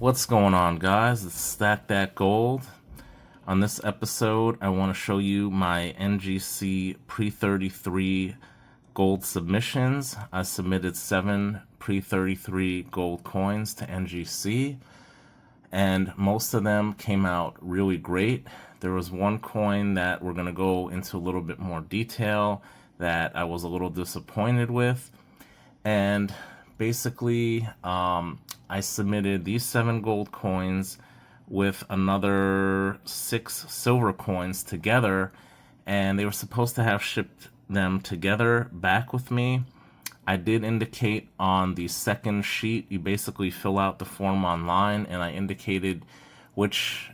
What's going on, guys? It's Stack That Gold. On this episode, I want to show you my NGC Pre-33 gold submissions. I submitted 7 Pre-33 gold coins to NGC, and most of them came out really great. There was one coin that we're going to go into a little bit more detail that I was a little disappointed with, and basically I submitted these 7 gold coins with another 6 silver coins together, and they were supposed to have shipped them together back with me. I did indicate on the second sheet, you basically fill out the form online, and I indicated which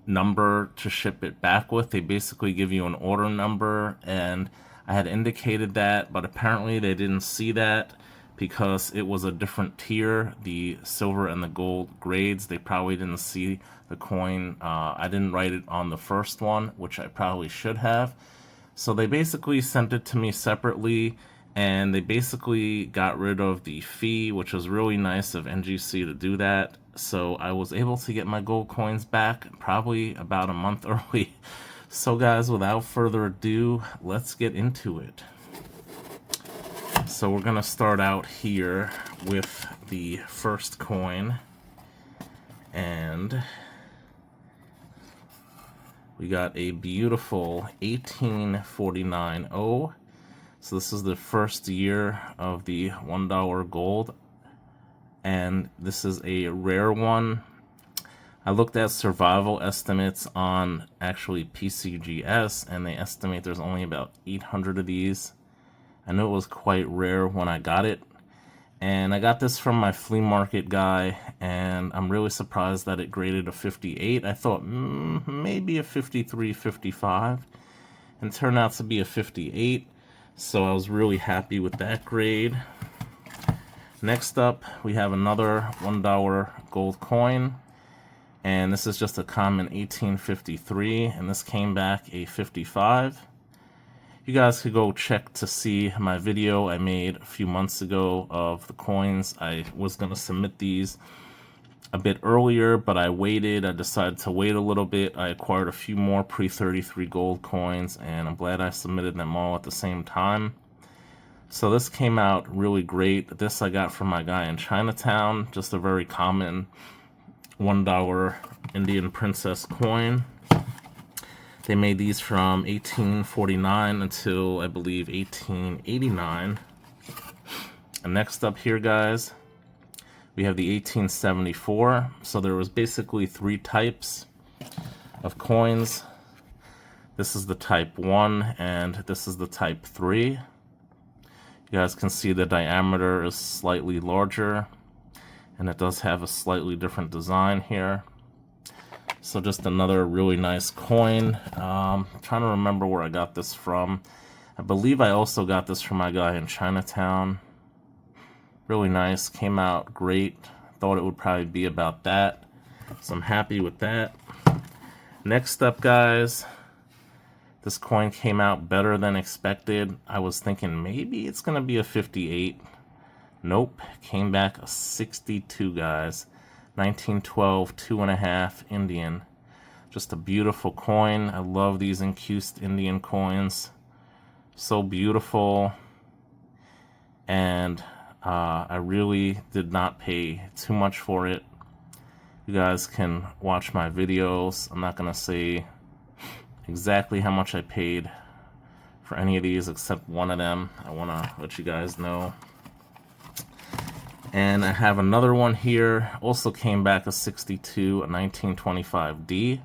number to ship it back with. They basically give you an order number, and I had indicated that, but apparently they didn't see that because it was a different tier, the silver and the gold grades. They probably didn't see the coin. I didn't write it on the first one, which I probably should have. So they basically sent it to me separately, and they basically got rid of the fee, which was really nice of NGC to do that. So I was able to get my gold coins back probably about a month early. So guys, without further ado, let's get into it. So we're gonna start out here with the first coin, and we got a beautiful 1849 O. So this is the first year of the $1 gold, and this is a rare one. I looked at survival estimates on actually PCGS, and they estimate there's only about 800 of these. I knew it was quite rare when I got it, and I got this from my flea market guy, and I'm really surprised that it graded a 58. I thought maybe a 53, 55, and it turned out to be a 58, so I was really happy with that grade. Next up, we have another $1 gold coin, and this is just a common 1853, and this came back a 55. You guys could go check to see my video I made a few months ago of the coins. I was going to submit these a bit earlier, but I waited. I decided to wait a little bit. I acquired a few more Pre-33 gold coins, and I'm glad I submitted them all at the same time. So this came out really great. This I got from my guy in Chinatown, just a very common $1 Indian princess coin. They made these from 1849 until, I believe, 1889. And next up here, guys, we have the 1874. So there was basically 3 types of coins. This is the type 1, and this is the type 3. You guys can see the diameter is slightly larger, and it does have a slightly different design here. So just another really nice coin. I'm trying to remember where I got this from. I believe I also got this from my guy in Chinatown. Really nice, came out great. Thought it would probably be about that, so I'm happy with that. Next up, guys, this coin came out better than expected. I was thinking maybe it's gonna be a 58. Nope, came back a 62, guys. 1912 2.5 Indian. Just a beautiful coin. I love these encased Indian coins. So beautiful. And I really did not pay too much for it. You guys can watch my videos. I'm not gonna say exactly how much I paid for any of these except one of them. I wanna let you guys know. And I have another one here, also came back a 62, a 1925D.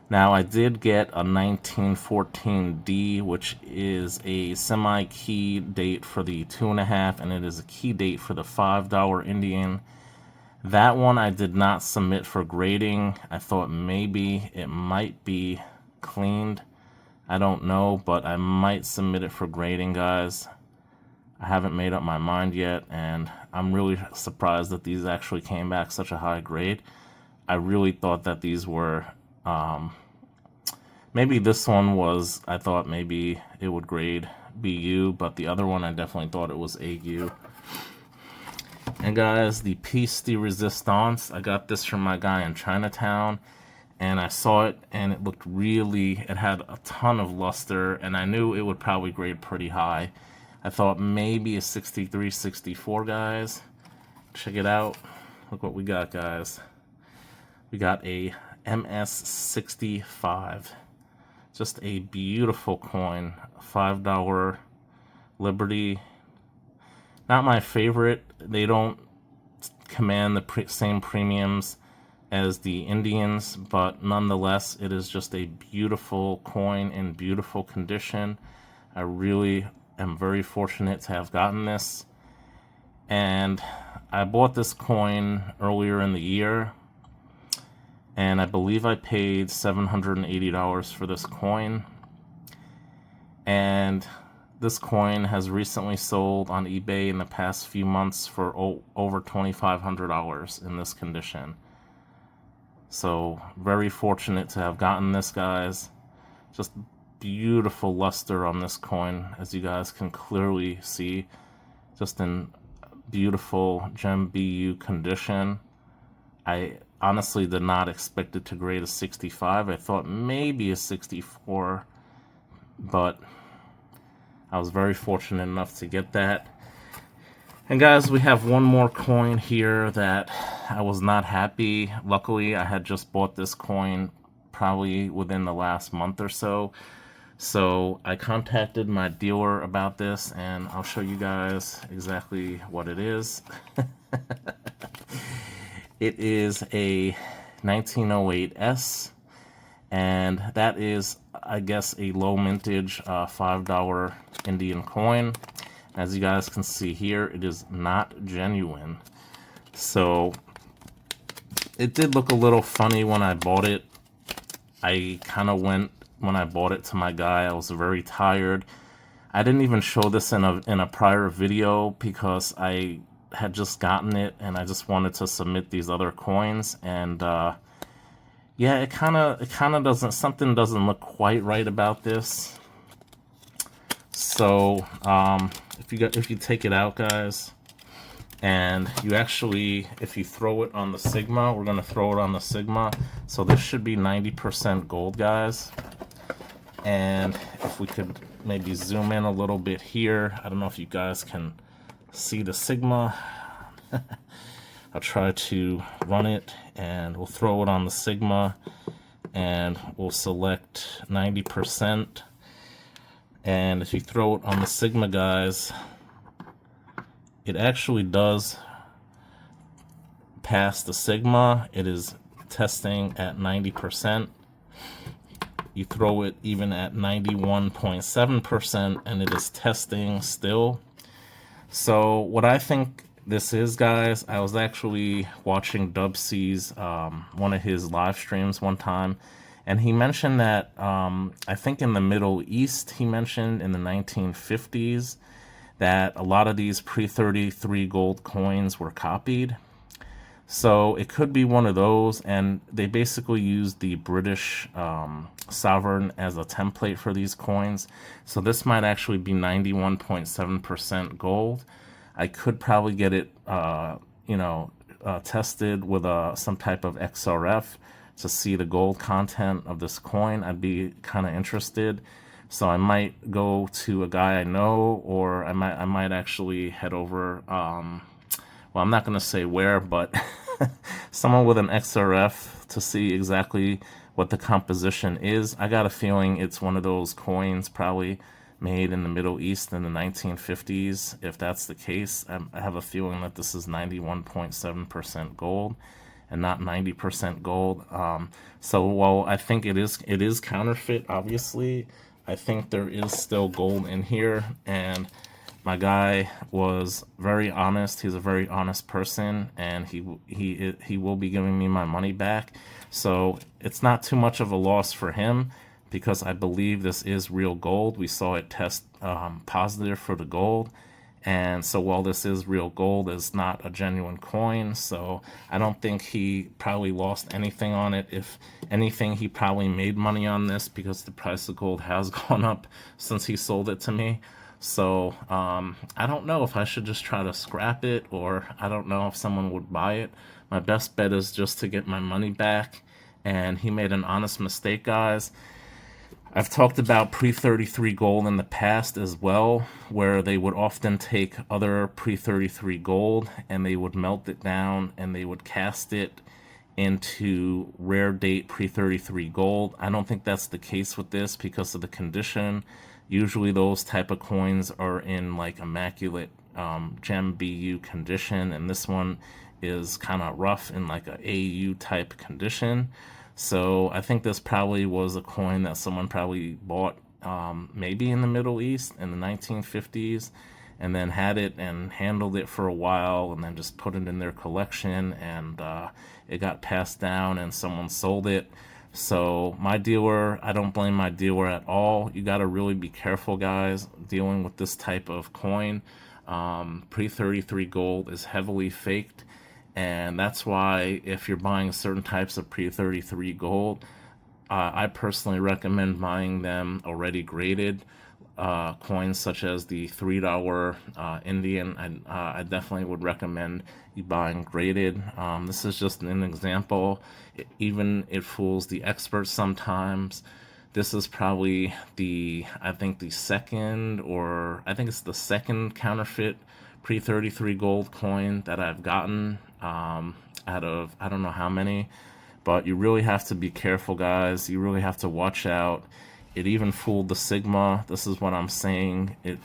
Now I did get a 1914D, which is a semi-key date for the 2.5, and it is a key date for the $5 Indian. That one I did not submit for grading. I thought maybe it might be cleaned. I don't know, but I might submit it for grading, guys. I haven't made up my mind yet, and I'm really surprised that these actually came back such a high grade. I really thought that these were, maybe this one was, I thought maybe it would grade BU, but the other one I definitely thought it was AU. And guys, the piece de resistance, I got this from my guy in Chinatown, and I saw it, and it looked really, it had a ton of luster, and I knew it would probably grade pretty high. I thought maybe a 63, 64, guys. Check it out. Look what we got, guys. We got a MS65. Just a beautiful coin. $5 Liberty. Not my favorite. They don't command the same premiums as the Indians, but nonetheless, it is just a beautiful coin in beautiful condition. I really am very fortunate to have gotten this. And I bought this coin earlier in the year, and I believe I paid $780 for this coin. And this coin has recently sold on eBay in the past few months for over $2,500 in this condition. So very fortunate to have gotten this, guys. Just beautiful luster on this coin, as you guys can clearly see. Just in beautiful gem BU condition. I honestly did not expect it to grade a 65. I thought maybe a 64, but I was very fortunate enough to get that. And guys, we have one more coin here that I was not happy. Luckily, I had just bought this coin probably within the last month or so. So I contacted my dealer about this, and I'll show you guys exactly what it is. It is a 1908S, and that is, I guess, a low mintage $5 Indian coin. As you guys can see here, it is not genuine. So it did look a little funny when I bought it. I kind of went, when I bought it, to my guy, I was very tired. I didn't even show this in a prior video because I had just gotten it and I just wanted to submit these other coins. And yeah, it kind of doesn't, something doesn't look quite right about this. So if you take it out, guys, and you actually, if you throw it on the Sigma, we're gonna throw it on the Sigma. So this should be 90% gold, guys. And if we could maybe zoom in a little bit here, I don't know if you guys can see the Sigma. I'll try to run it, and we'll throw it on the Sigma, and we'll select 90%. And if you throw it on the Sigma, guys, it actually does pass the Sigma. It is testing at 90%. You throw it even at 91.7%, and it is testing still. So what I think this is, guys, I was actually watching Dubc's one of his live streams one time, and he mentioned that I think in the Middle East, he mentioned in the 1950s that a lot of these pre-33 gold coins were copied. So it could be one of those, and they basically used the British sovereign as a template for these coins. So this might actually be 91.7% gold. I could probably get it, tested with some type of XRF to see the gold content of this coin. I'd be kind of interested. So I might go to a guy I know, or I might actually head over. Well, I'm not going to say where, but someone with an XRF to see exactly what the composition is. I got a feeling it's one of those coins probably made in the Middle East in the 1950s. If that's the case, I have a feeling that this is 91.7% gold and not 90% gold. So while I think it is counterfeit, obviously, I think there is still gold in here, and my guy was very honest. He's a very honest person, and he will be giving me my money back. So it's not too much of a loss for him, because I believe this is real gold. We saw it test positive for the gold. And so while this is real gold, it's not a genuine coin. So I don't think he probably lost anything on it. If anything, he probably made money on this because the price of gold has gone up since he sold it to me. So I don't know if I should just try to scrap it, or I don't know if someone would buy it. My best bet is just to get my money back. And he made an honest mistake, guys. I've talked about pre-33 gold in the past as well, where they would often take other pre-33 gold and they would melt it down and they would cast it into rare date pre-33 gold. I don't think that's the case with this because of the condition. Usually those type of coins are in like immaculate gem BU condition, and this one is kind of rough in like a AU type condition. So I think this probably was a coin that someone probably bought maybe in the Middle East in the 1950s, and then had it and handled it for a while, and then just put it in their collection, and it got passed down and someone sold it. So my dealer, I don't blame my dealer at all. You got to really be careful, guys, dealing with this type of coin. Pre-33 gold is heavily faked, and that's why if you're buying certain types of pre-33 gold, I personally recommend buying them already graded. Coins such as the $3 Indian, I definitely would recommend you buying graded. This is just an example. Even it fools the experts sometimes. This is probably I think it's the second counterfeit pre-33 gold coin that I've gotten out of I don't know how many. But you really have to be careful, guys. You really have to watch out. It even fooled the Sigma. This is what I'm saying. It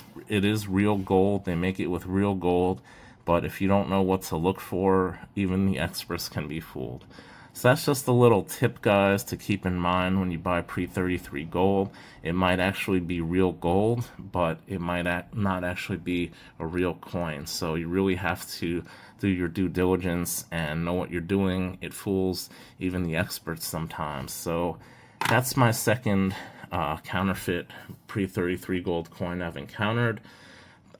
is real gold. They make it with real gold. But if you don't know what to look for, even the experts can be fooled. So that's just a little tip, guys, to keep in mind when you buy pre-33 gold. It might actually be real gold, but it might not actually be a real coin. So you really have to do your due diligence and know what you're doing. It fools even the experts sometimes. So that's my second counterfeit pre-33 gold coin I've encountered.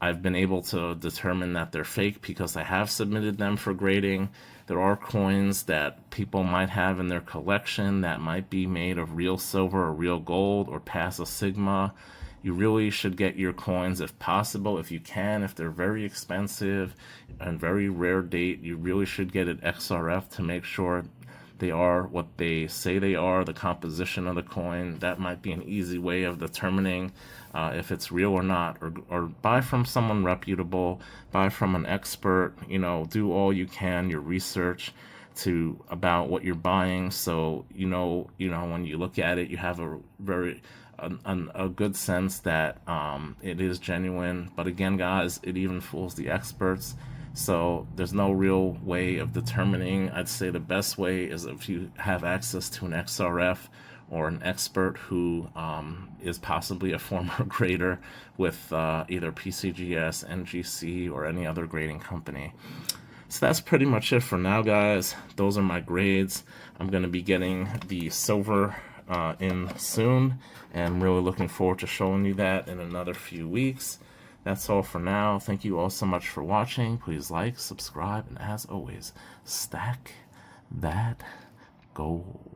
I've been able to determine that they're fake because I have submitted them for grading. There are coins that people might have in their collection that might be made of real silver or real gold or pass a Sigma. You really should get your coins if possible, if you can. If they're very expensive and very rare date, you really should get it XRF to make sure they are what they say they are, the composition of the coin. That might be an easy way of determining if it's real or not. Or buy from someone reputable, buy from an expert, do all you can, your research about what you're buying, so when you look at it, you have a good sense that it is genuine. But again, guys, it even fools the experts. So there's no real way of determining. I'd say the best way is if you have access to an XRF or an expert who is possibly a former grader with either PCGS, NGC, or any other grading company. So that's pretty much it for now, guys. Those are my grades. I'm going to be getting the silver in soon, and I'm really looking forward to showing you that in another few weeks. That's all for now. Thank you all so much for watching. Please like, subscribe, and as always, stack that gold.